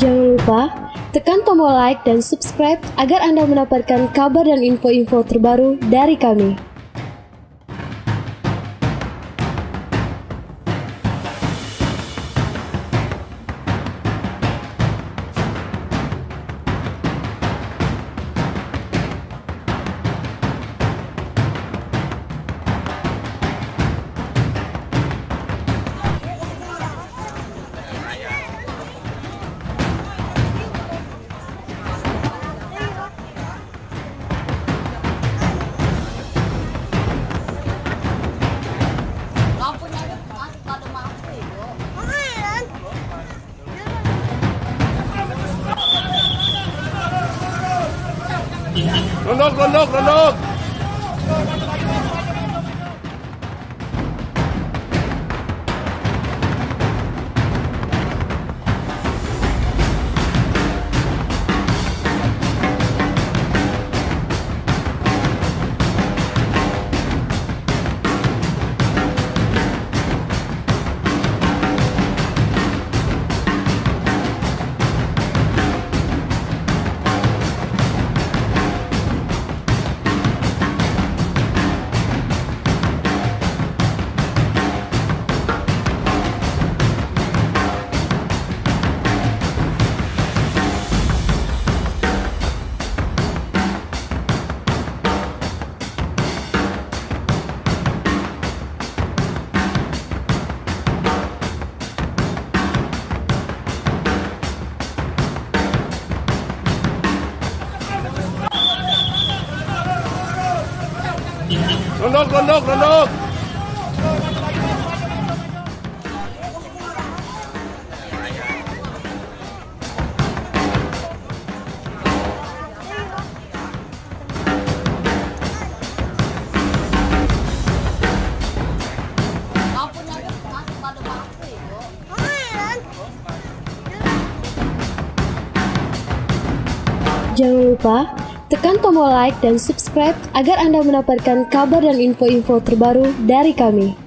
Jangan lupa tekan tombol like dan subscribe agar Anda mendapatkan kabar dan info-info terbaru dari kami. Rondok. Rondok. Jangan lupa tekan tombol like dan subscribe agar Anda mendapatkan kabar dan info-info terbaru dari kami.